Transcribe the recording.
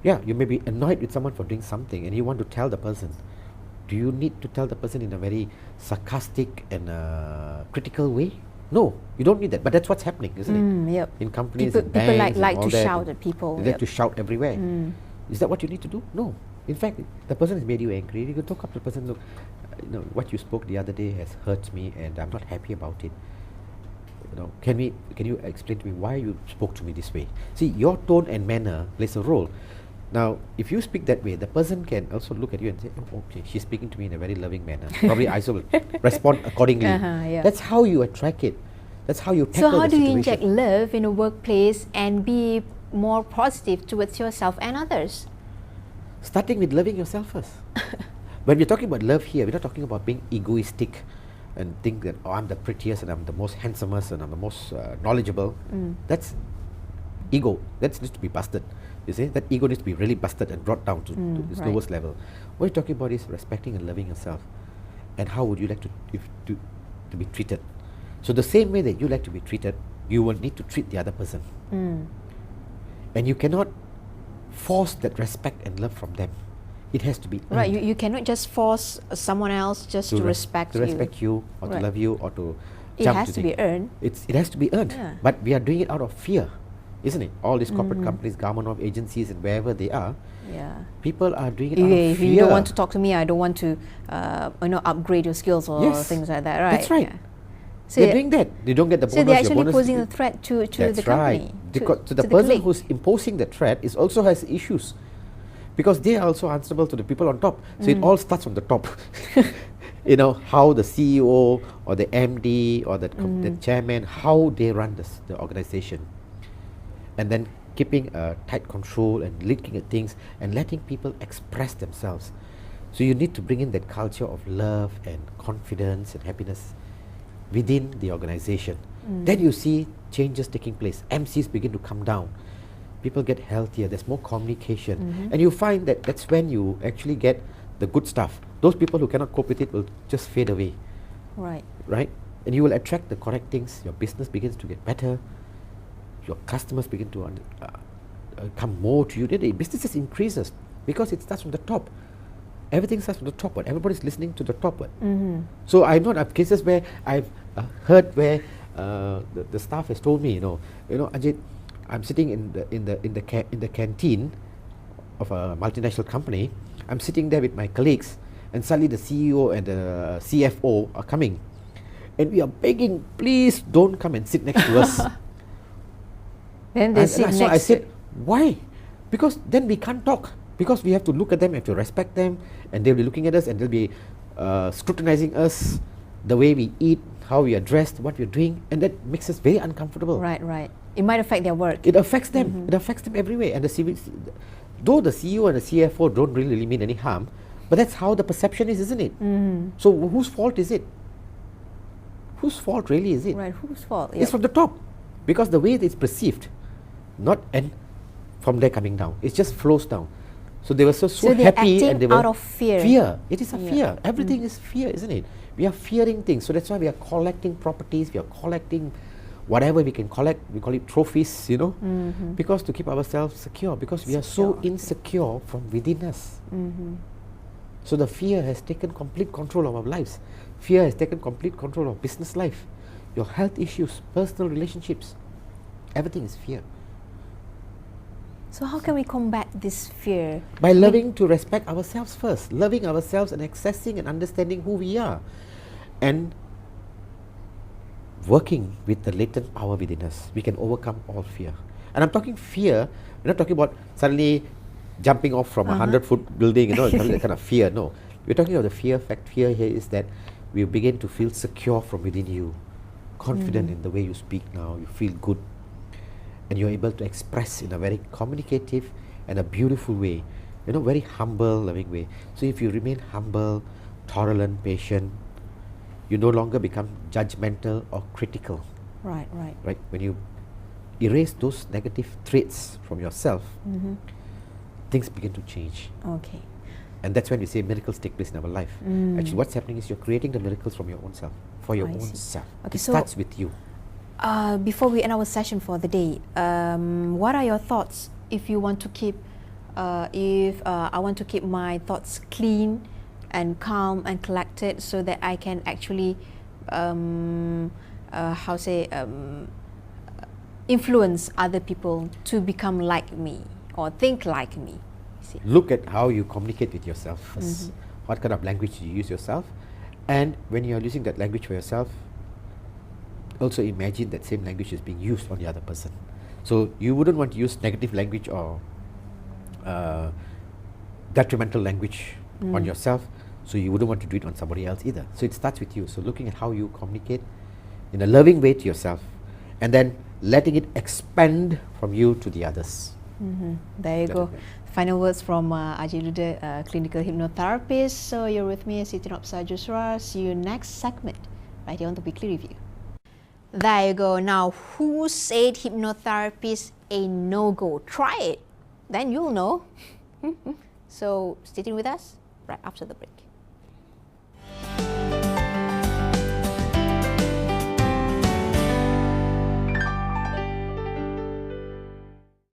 Yeah, you may be annoyed with someone for doing something and you want to tell the person. Do you need to tell the person in a very sarcastic and critical way? No, you don't need that. But that's what's happening, isn't it? Yep. In companies, People, in people banks, like and all to that. shout at people. They like to shout everywhere. Is that what you need to do? No. In fact, the person has made you angry. You can talk up to the person. Look, what you spoke the other day has hurt me, and I'm not happy about it. Can you explain to me why you spoke to me this way? See, your tone and manner plays a role. Now, if you speak that way, the person can also look at you and say, oh, okay, she's speaking to me in a very loving manner. Probably I will respond accordingly. Yeah. That's how you attract it. That's how you tackle So how the do you situation. inject love in a workplace and be more positive towards yourself and others? Starting with loving yourself first. When we're talking about love here, we're not talking about being egoistic and think that, oh, I'm the prettiest and I'm the most handsomest and I'm the most knowledgeable. That's ego. That needs to be busted. You see, that ego needs to be really busted and brought down to its lowest level. What you're talking about is respecting and loving yourself. And how would you like to be treated? So the same way that you like to be treated, you will need to treat the other person. And you cannot force that respect and love from them. It has to be earned. Right, you cannot just force someone else just to respect you. To respect you or to love you or to it jump has to to be earned. It has to be earned. Yeah. But we are doing it out of fear, isn't it? All these corporate companies, government of agencies and wherever they are, people are doing it out of If fear. you don't want to talk to me, I don't want to upgrade your skills or things like that, right? That's right. Yeah. So they're doing that. They don't get the bonus. So they're actually bonus posing a threat to the company. To the person who's imposing the threat is also has issues. Because they are also answerable to the people on top. So it all starts from the top. How the CEO or the MD or the chairman, how they run the organization. And then keeping a tight control and looking at things and letting people express themselves. So you need to bring in that culture of love and confidence and happiness within the organization. Then you see changes taking place. MCs begin to come down. People get healthier, there's more communication. And you find that that's when you actually get the good stuff. Those people who cannot cope with it will just fade away. Right? And you will attract the correct things. Your business begins to get better. Your customers begin to come more to you. The business increases because it starts from the top. Everything starts from the top. Everybody's listening to the top. So I know of cases where I've heard where the staff has told me, Ajit, I'm sitting in the canteen of a multinational company. I'm sitting there with my colleagues, and suddenly the CEO and the CFO are coming, and we are begging, please don't come and sit next to us. Then they sit next. So I said, why? Because then we can't talk. Because we have to look at them, we have to respect them, and they'll be looking at us, and they'll be scrutinizing us, the way we eat, how we are dressed, what we're doing, and that makes us very uncomfortable. Right. It might affect their work. It affects them. It affects them everywhere. And though the CEO and the CFO don't really mean any harm, but that's how the perception is, isn't it? So whose fault is it? Whose fault really is it? Right, whose fault? It's from the top. Because the way it's perceived, not and from there coming down. It just flows down. So they were so happy, and they were out of fear. Fear. It is a fear. Everything is fear, isn't it? We are fearing things. So that's why we are collecting properties. We are collecting whatever we can collect. We call it trophies, because to keep ourselves secure. Because we are so insecure from within us. So the fear has taken complete control of our lives. Fear has taken complete control of business life. Your health issues, personal relationships. Everything is fear. So how can we combat this fear? By learning to respect ourselves first. Loving ourselves and accessing and understanding who we are. And working with the latent power within us. We can overcome all fear. And I'm talking fear, we're not talking about suddenly jumping off from a 100-foot building, that kind of fear. No. We're talking about the fear. Fear here is that we begin to feel secure from within you. Confident in the way you speak now. You feel good. And you're able to express in a very communicative and a beautiful way, very humble, loving way. So if you remain humble, tolerant, patient, you no longer become judgmental or critical. Right. When you erase those negative traits from yourself, things begin to change. Okay. And that's when we say miracles take place in our life. Actually, what's happening is you're creating the miracles from your own self, for your own self. Okay, it starts with you. Before we end our session for the day, what are your thoughts if you want to keep if I want to keep my thoughts clean and calm and collected, so that I can actually influence other people to become like me or think like me. See? Look at how you communicate with yourself first. What kind of language do you use yourself? And when you're using that language for yourself, also imagine that same language is being used on the other person. So you wouldn't want to use negative language or detrimental language on yourself, so you wouldn't want to do it on somebody else either. So it starts with you. So looking at how you communicate in a loving way to yourself, and then letting it expand from you to the others. There you go. Final words from Ajit Ludher, clinical hypnotherapist. So you're with me, Siti Nopsa Jusra. See you next segment right here on the weekly review. There you go. Now, who said hypnotherapy is a no-go? Try it, then you'll know. So stay tuned with us right after the break.